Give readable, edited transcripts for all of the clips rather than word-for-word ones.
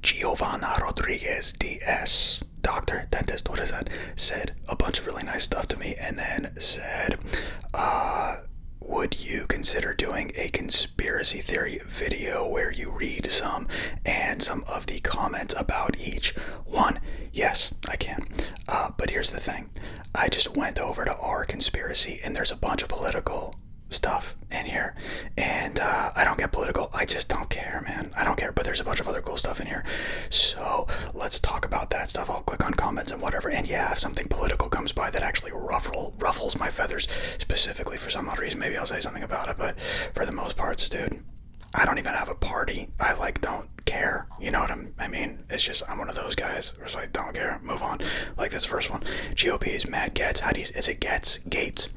Giovanna Rodriguez DS, doctor, dentist, what is that, said a bunch of really nice stuff to me, and then said, would you consider doing a conspiracy theory video where you read some and some of the comments about each one? Yes, I can. But here's the thing. I just went over to our conspiracy and there's a bunch of political stuff in here, and I don't get political. I just don't care, man. I don't care, but there's a bunch of other cool stuff in here, so let's talk about that stuff. I'll click on comments and whatever, and yeah, if something political comes by that actually ruffles my feathers specifically for some odd reason, maybe I'll say something about it, but for the most parts, dude, I don't even have a party. I don't care. You know what I mean? It's just, I'm one of those guys where it's like, don't care, move on. Like this first one. GOP's Matt Gaetz. Is it Gaetz? Gates.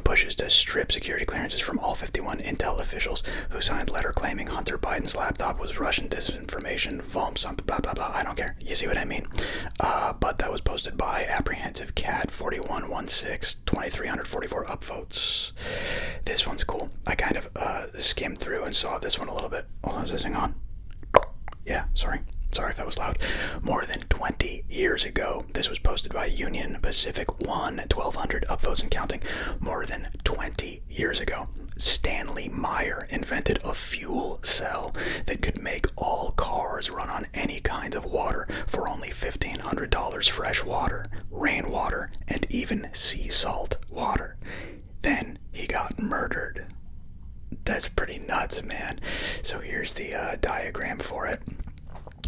Pushes to strip security clearances from all 51 Intel officials who signed letter claiming Hunter Biden's laptop was Russian disinformation, something, blah, blah, blah. I don't care. You see what I mean? But that was posted by Apprehensive Cat 4116, 2344 upvotes. This one's cool. I kind of skimmed through and saw this one a little bit. Hold on, is this thing on? Yeah, sorry if that was loud. More than 20 years ago, this was posted by Union Pacific 1200 upvotes and counting. More than 20 years ago, Stanley Meyer invented a fuel cell that could make all cars run on any kind of water for only $1,500 fresh water, rainwater, and even sea salt water. Then he got murdered. That's pretty nuts, man. So here's the diagram for it.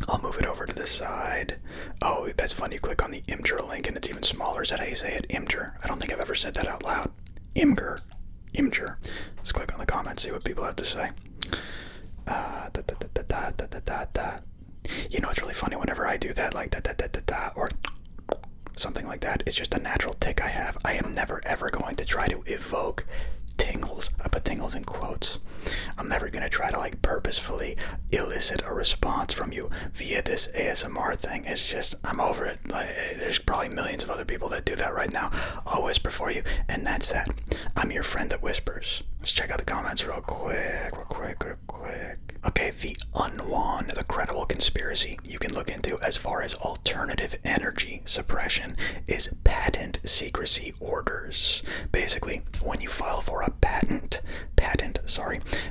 I'll move it over to the side. Oh, that's fun. You click on the Imgur link and it's even smaller. Is that how you say it? Imgur. I don't think I've ever said that out loud. Imgur. Let's click on the comments, see what people have to say. You know, it's really funny whenever I do that, like or something like that. It's just a natural tick I have. I am never ever going to try to evoke tingles. I put tingles in quotes. I'm never going to try to like purposefully elicit a response from you via this ASMR thing. It's just, I'm over it. Like, there's probably millions of other people that do that right now. I'll whisper for you, and that's that. I'm your friend that whispers. Let's check out the comments real quick. Okay, the Unwan, the credible conspiracy you can look into as far as alternative energy suppression is patent secrecy orders. Basically, when you file for a patent,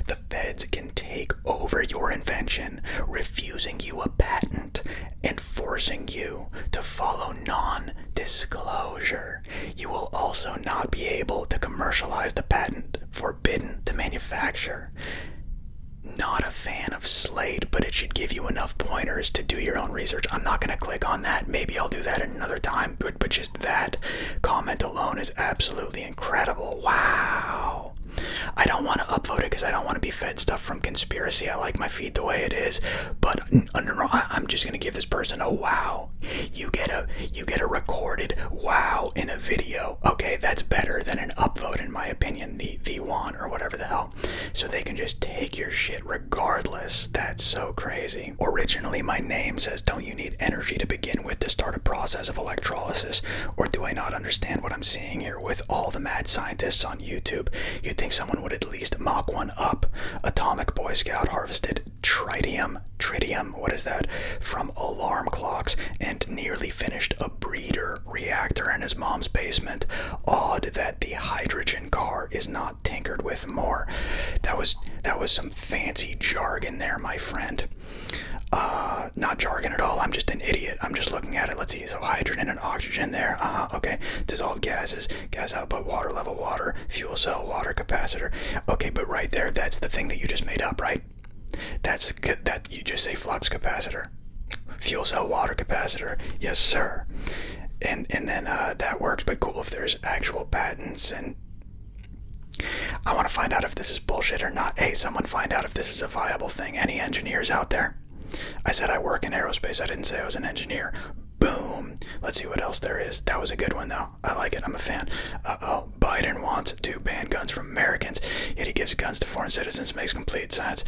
the feds can take over your invention, refusing you a patent and forcing you to follow non-disclosure. You will also not be able to commercialize the patent forbidden to manufacture. Not a fan of Slate, but it should give you enough pointers to do your own research. I'm not going to click on that. Maybe I'll do that another time, but just that comment alone is absolutely incredible. Wow. I don't want to upvote it because I don't want to be fed stuff from conspiracy. I like my feed the way it is, but I'm just going to give this person a wow. You get a recorded wow in a video. Okay, that's better than an upvote in my opinion, the one or whatever the hell. So they can just take your shit regardless. That's so crazy. Originally, my name says, don't you need energy to begin with to start a process of electrolysis? Or do I not understand what I'm seeing here with all the mad scientists on YouTube? You'd think someone would at least mock one up. Atomic Boy Scout harvested tritium, what is that, from alarm clocks and nearly finished a breeder reactor in his mom's basement. Odd that the hydrogen car is not tinkered with more. That was some fancy jargon there, my friend. Not jargon at all. I'm just an idiot. I'm just looking at it. Let's see. So hydrogen and oxygen there. Okay. Dissolved gases, gas output, water level, water, fuel cell, water capacitor. Okay, but right there, that's the thing that you just made up, right? That you just say flux capacitor, fuel cell, water capacitor. Yes, sir. And then that works. But cool if there's actual patents, and I want to find out if this is bullshit or not. Hey, someone find out if this is a viable thing. Any engineers out there? I said I work in aerospace. I didn't say I was an engineer. Boom. Let's see what else there is. That was a good one, though. I like it. I'm a fan. Biden wants to ban guns from Americans, yet he gives guns to foreign citizens. Makes complete sense.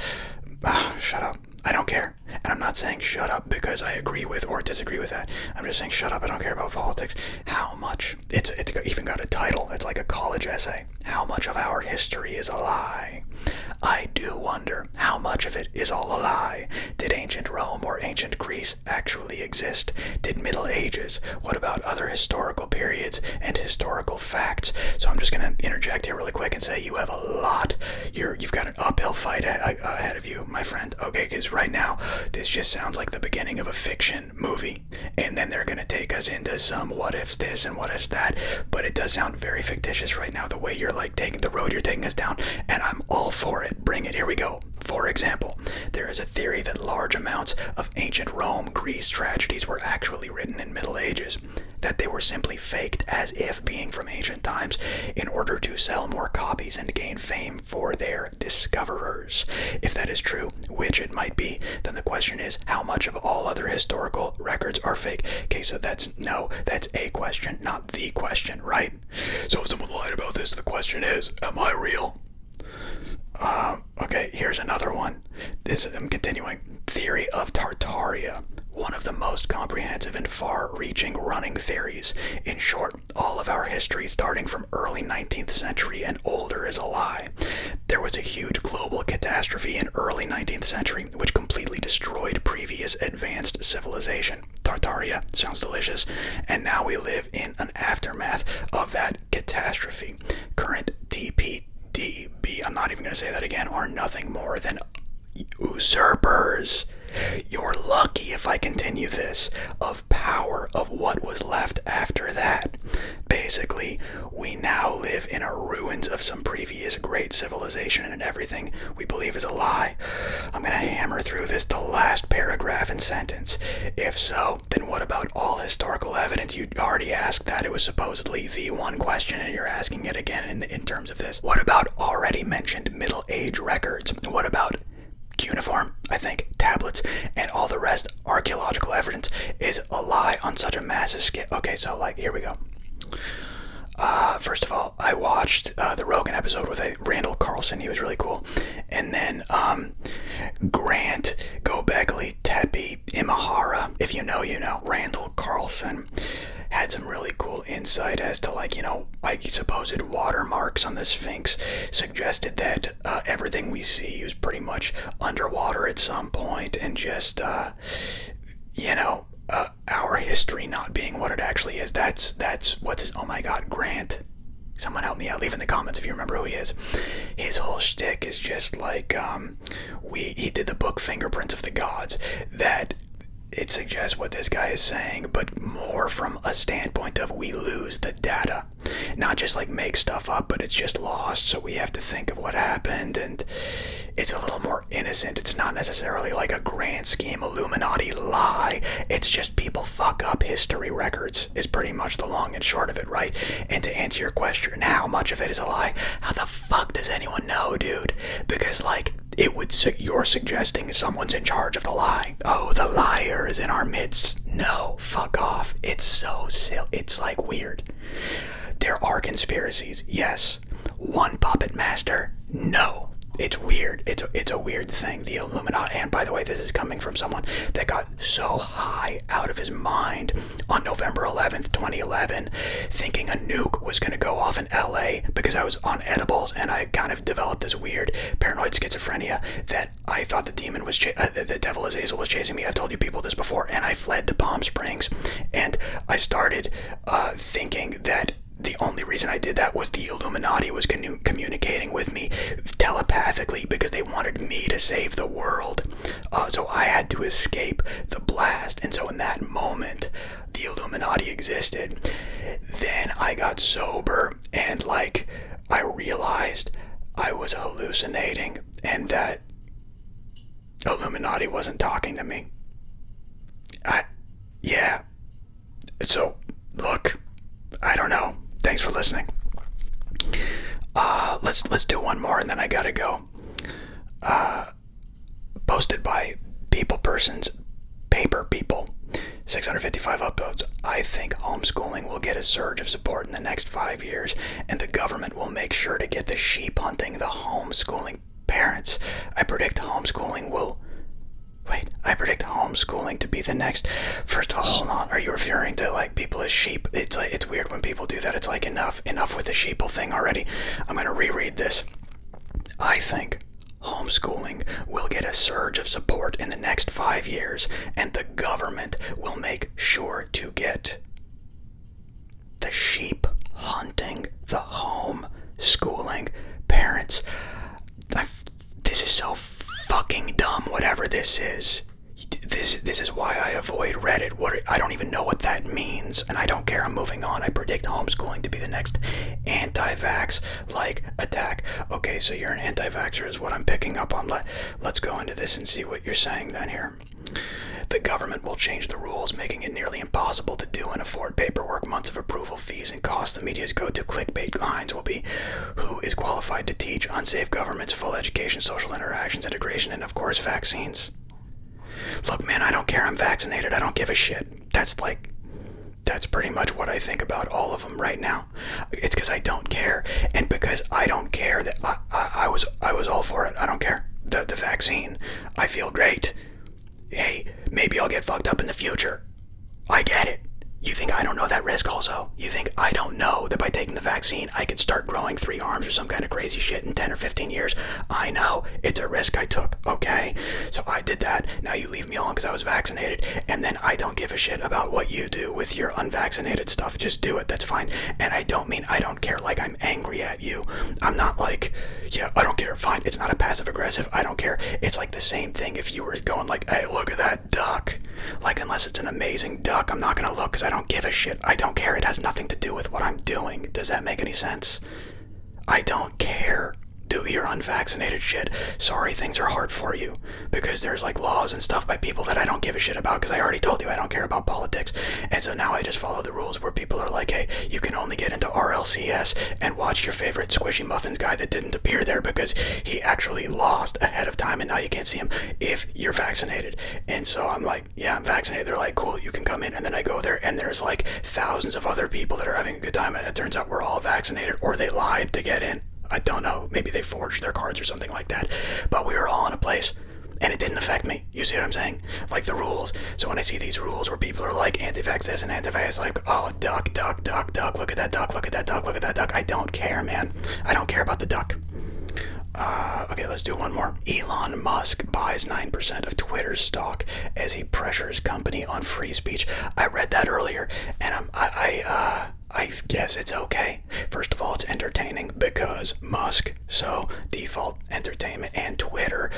Shut up. I don't care. And I'm not saying shut up because I agree with or disagree with that. I'm just saying shut up. I don't care about politics. How much? It's even got a title. It's like a college essay. How much of our history is a lie? I do wonder how much of it is all a lie. Did ancient Rome or ancient Greece actually exist? Did Middle Ages? What about other historical periods and historical facts? So I'm just going to interject here really quick and say you have a lot. You've got an uphill fight ahead of you, my friend. Okay, because right now this just sounds like the beginning of a fiction movie, and then they're going to take us into some what ifs this and what ifs that, but it does sound very fictitious right now, the way you're like taking the road you're taking us down, and I'm all for it. Bring it. Here we go. For example, there is a theory that large amounts of ancient Rome, Greece tragedies were actually written in Middle Ages, that they were simply faked as if being from ancient times in order to sell more copies and gain fame for their discoverers. If that is true, which it might be, then the question is how much of all other historical records are fake? Okay, so that's a question, not the question, right? So if someone lied about this, the question is, am I real? Okay, here's another one. I'm continuing. Theory of Tartaria. One of the most comprehensive and far-reaching running theories. In short, all of our history starting from early 19th century and older is a lie. There was a huge global catastrophe in early 19th century which completely destroyed previous advanced civilization. Tartaria sounds delicious. And now we live in an aftermath of that catastrophe. Current TPDB, I'm not even going to say that again, are nothing more than usurpers. You're lucky if I continue this, of power, of what was left after that. Basically, we now live in a ruins of some previous great civilization, and everything we believe is a lie. I'm gonna hammer through this the last paragraph and sentence. If so, then what about all historical evidence? You already asked that. It was supposedly the one question, and you're asking it again in terms of this. What about already mentioned Middle Age records? What about cuneiform, I think, tablets, and all the rest? Archaeological evidence is a lie on such a massive scale. Okay, so like, here we go. First of all, I watched the Rogan episode with Randall Carlson. He was really cool. And then Grant Gobekli Tepe Imahara, if you know, you know. Randall Carlson had some really cool insight as to, like, you know, like supposed watermarks on the Sphinx suggested that everything we see was pretty much underwater at some point, and just you know, our history not being what it actually is. That's what's his, oh my god, Grant. Someone help me out. Leave in the comments if you remember who he is. His whole shtick is just like, he did the book Fingerprints of the Gods, that it suggests what this guy is saying, but more from a standpoint of we lose the data. Not just like make stuff up, but it's just lost, so we have to think of what happened, and it's a little more innocent. It's not necessarily like a grand scheme Illuminati lie. It's just people fuck up history records is pretty much the long and short of it, right? And to answer your question, how much of it is a lie? How the fuck does anyone know, dude? Because like, you're suggesting someone's in charge of the lie. Oh, the liar is in our midst. No, fuck off. It's so silly. It's like weird. There are conspiracies, yes. One puppet master, no. It's weird. It's a weird thing. The Illuminati, and by the way, this is coming from someone that got so high out of his mind on November 11th, 2011, thinking a nuke was going to go off in LA because I was on edibles, and I kind of developed this weird paranoid schizophrenia that I thought the demon was, the devil Azazel was chasing me. I've told you people this before, and I fled to Palm Springs, and I started thinking that the only reason I did that was the Illuminati was communicating with me telepathically because they wanted me to save the world. So I had to escape the blast. And so in that moment, the Illuminati existed. Then I got sober, and like, I realized I was hallucinating and that Illuminati wasn't talking to me. Yeah. So, look, I don't know. Thanks for listening. Let's do one more, and then I gotta go. Posted by People Persons, Paper People, 655 upvotes. I think homeschooling will get a surge of support in the next 5 years, and the government will make sure to get the sheep hunting the homeschooling parents. I predict homeschooling to be the next. First of all, hold on. Are you referring to like people as sheep? It's like, it's weird when people do that. It's like enough with the sheeple thing already. I'm gonna reread this. I think homeschooling will get a surge of support in the next 5 years, and the government will make sure to get the sheep hunting, the homeschooling parents. This is so fucking dumb, whatever this is. This is why I avoid Reddit. I don't even know what that means, and I don't care. I'm moving on. I predict homeschooling to be the next anti-vax attack. Okay, so you're an anti-vaxxer is what I'm picking up on. Let's go into this and see what you're saying then here. The government will change the rules, making it nearly impossible to do and afford paperwork, months of approval, fees, and costs. The media's go-to clickbait lines will be who is qualified to teach, unsafe governments, full education, social interactions, integration, and of course vaccines. Look, man, I don't care. I'm vaccinated. I don't give a shit. That's pretty much what I think about all of them right now. It's because I don't care, and because I don't care that I was all for it. I don't care. The vaccine. I feel great. Hey, maybe I'll get fucked up in the future. I get it. You think I don't know that risk also? You think I don't know that by taking the vaccine I could start growing 3 arms or some kind of crazy shit in 10 or 15 years? I know. It's a risk I took, okay? So I did that. Now you leave me alone because I was vaccinated, and then I don't give a shit about what you do with your unvaccinated stuff. Just do it. That's fine. And I don't mean I don't care like I'm angry at you. I'm not like, yeah, I don't care. Fine. It's not a passive aggressive. I don't care. It's like the same thing if you were going like, hey, look at that duck. Like, unless it's an amazing duck, I'm not gonna look because I don't give a shit. I don't care. It has nothing to do with what I'm doing. Does that make any sense? I don't care. Do your unvaccinated shit. Sorry things are hard for you because there's like laws and stuff by people that I don't give a shit about because I already told you I don't care about politics. And so now I just follow the rules where people are like, hey, you can only get into RLCS and watch your favorite Squishy Muffins guy that didn't appear there because he actually lost ahead of time and now you can't see him if you're vaccinated. And so I'm like, yeah, I'm vaccinated. They're like, cool, you can come in. And then I go there and there's like thousands of other people that are having a good time, and it turns out we're all vaccinated, or they lied to get in. I don't know. Maybe they forged their cards or something like that. But we were all in a place, and it didn't affect me. You see what I'm saying? Like the rules. So when I see these rules where people are like anti-vax this and anti-vax, like, oh, duck, duck, duck, duck, look at that duck, look at that duck, look at that duck. I don't care, man. I don't care about the duck. Okay, let's do one more. Elon Musk buys 9% of Twitter's stock as he pressures company on free speech. I read that earlier, and I guess it's okay. First of all, it's entertaining because Musk, so default entertainment, and Twitter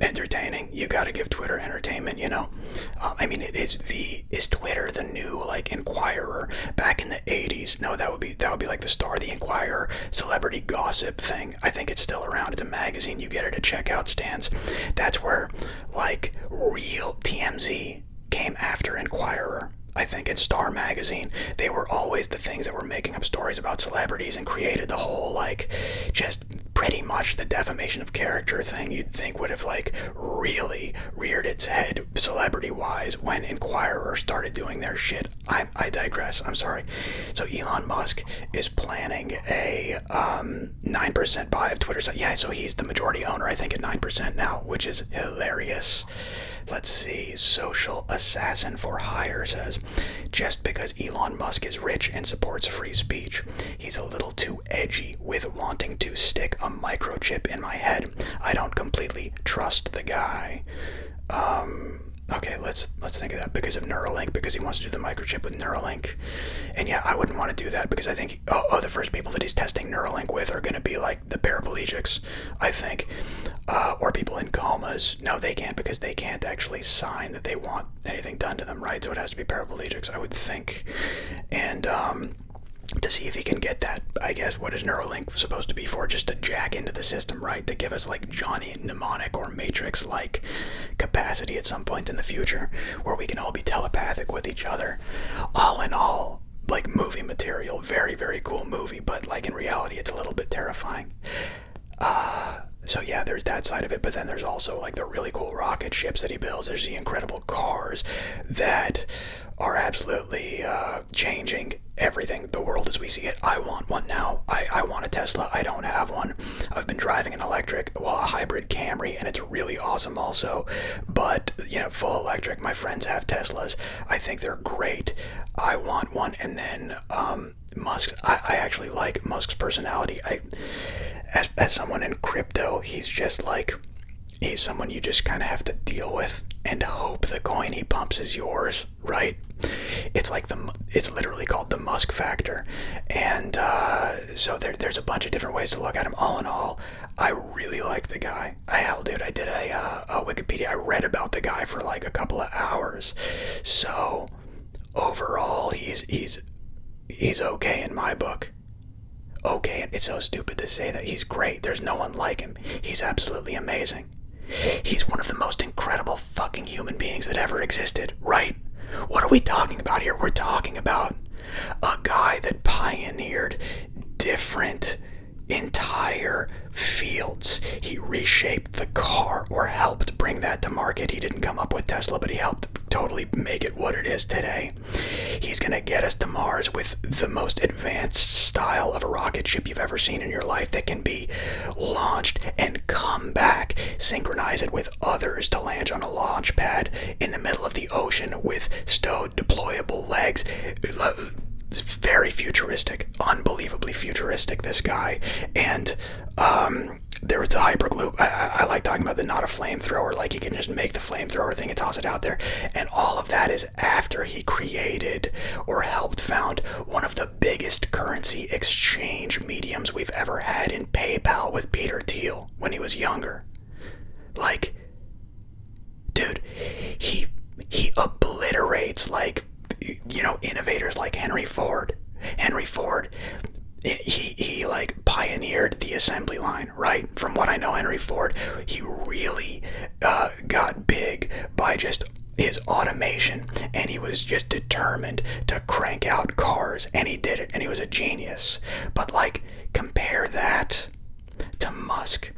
entertaining. You gotta give Twitter entertainment, you know. I mean, is Twitter the new like Inquirer back in the 80s? No, that would be like the Star, the Inquirer celebrity gossip thing. I think it's still around. It's a magazine. You get it at checkout stands. That's where like real TMZ came after Inquirer. I think in Star magazine, they were always the things that were making up stories about celebrities and created the whole like just pretty much the defamation of character thing you'd think would have like really reared its head celebrity wise when Inquirer started doing their shit. I digress. I'm sorry. So Elon Musk is planning a 9% buy of Twitter. So yeah, so he's the majority owner, I think, at 9% now, which is hilarious. Let's see. Social Assassin for Hire says, just because Elon Musk is rich and supports free speech, he's a little too edgy with wanting to stick a microchip in my head. I don't completely trust the guy. Okay, let's think of that because of Neuralink, because he wants to do the microchip with Neuralink. And yeah, I wouldn't want to do that because I think, the first people that he's testing Neuralink with are going to be like the paraplegics, I think. Or people in comas. No, they can't because they can't actually sign that they want anything done to them, right? So it has to be paraplegics, I would think. And, to see if he can get that, I guess, what is Neuralink supposed to be for? Just to jack into the system, right? To give us like Johnny Mnemonic or Matrix-like capacity at some point in the future where we can all be telepathic with each other. All in all, like movie material, very, very cool movie, but like in reality, it's a little bit terrifying. So yeah, there's that side of it, but then there's also like the really cool rocket ships that he builds. There's the incredible cars that are absolutely changing everything, the world as we see it. I want one now. I want a Tesla. I don't have one. I've been driving an electric, a hybrid Camry, and it's really awesome also. But, you know, full electric. My friends have Teslas. I think they're great. I want one. And then I actually like Musk's personality. As someone in crypto, he's just like, he's someone you just kind of have to deal with and hope the coin he pumps is yours, right? It's literally called the Musk factor. And so there's a bunch of different ways to look at him. All in all, I really like the guy. Dude, I did a Wikipedia. I read about the guy for like a couple of hours. So overall, he's okay in my book. Okay, it's so stupid to say that. He's great. There's no one like him. He's absolutely amazing. He's one of the most incredible fucking human beings that ever existed, right? What are we talking about here? We're talking about a guy that pioneered different entire fields. He reshaped the car, or helped bring that to market. He didn't come up with Tesla, but he helped totally make it what it is today. He's gonna get us to Mars with the most advanced style of a rocket ship you've ever seen in your life, that can be launched and come back, synchronize it with others to land on a launch pad in the middle of the ocean with stowed deployable legs. Very futuristic, unbelievably futuristic, this guy. And there was the hyperloop. I like talking about the not a flamethrower, like he can just make the flamethrower thing and toss it out there. And all of that is after he created or helped found one of the biggest currency exchange mediums we've ever had in PayPal with Peter Thiel when he was younger. Like, dude, he obliterates, like, you know, innovators like Henry Ford. He like pioneered the assembly line, right? From what I know, Henry Ford, he really got big by just his automation, and he was just determined to crank out cars, and he did it, and he was a genius. But like, compare that to Musk.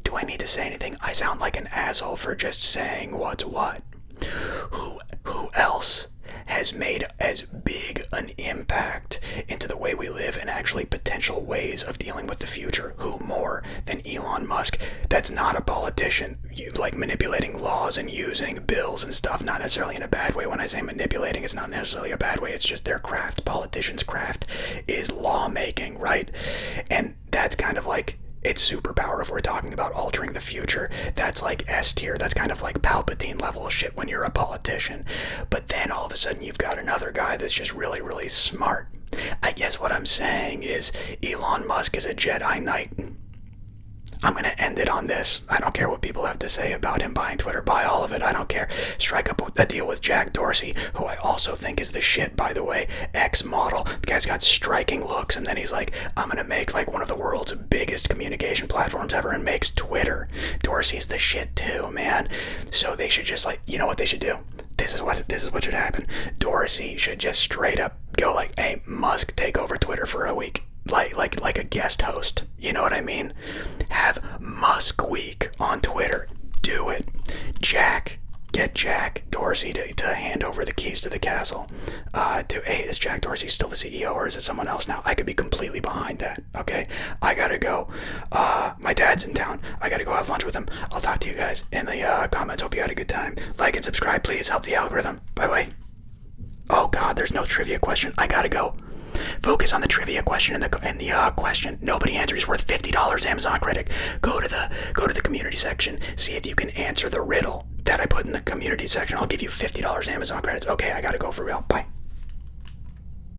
Do I need to say anything? I sound like an asshole for just saying what's what. Who else has made as big an impact into the way we live and actually potential ways of dealing with the future? Who more than Elon Musk? That's not a politician. You like manipulating laws and using bills and stuff, not necessarily in a bad way. When I say manipulating, it's not necessarily a bad way. It's just their craft. Politicians' craft is lawmaking, right? And that's kind of like, it's superpower if we're talking about altering the future. That's like S tier. That's kind of like Palpatine level shit when you're a politician. But then all of a sudden you've got another guy that's just really, really smart. I guess what I'm saying is Elon Musk is a Jedi Knight. I'm going to end it on this. I don't care what people have to say about him buying Twitter. Buy all of it. I don't care. Strike up a deal with Jack Dorsey, who I also think is the shit, by the way. Ex-model. The guy's got striking looks, and then he's like, I'm going to make like one of the world's biggest communication platforms ever, and makes Twitter. Dorsey's the shit too, man. So they should just like, you know what they should do? This is what should happen. Dorsey should just straight up go like, hey, Musk, take over Twitter for a week. Like a guest host, you know what I mean? Have Musk Week on Twitter. Do it. Get Jack Dorsey to hand over the keys to the castle. Hey, is Jack Dorsey still the CEO, or is it someone else now? I could be completely behind that, okay? I gotta go. My dad's in town. I gotta go have lunch with him. I'll talk to you guys in the comments. Hope you had a good time. Like and subscribe, please. Help the algorithm. Bye-bye. Oh, God, there's no trivia question. I gotta go. Focus on the trivia question and the question nobody answers worth $50 Amazon critic. Go to the community section. See if you can answer the riddle that I put in the community section. I'll give you $50 Amazon credits. Okay, I gotta go for real. Bye.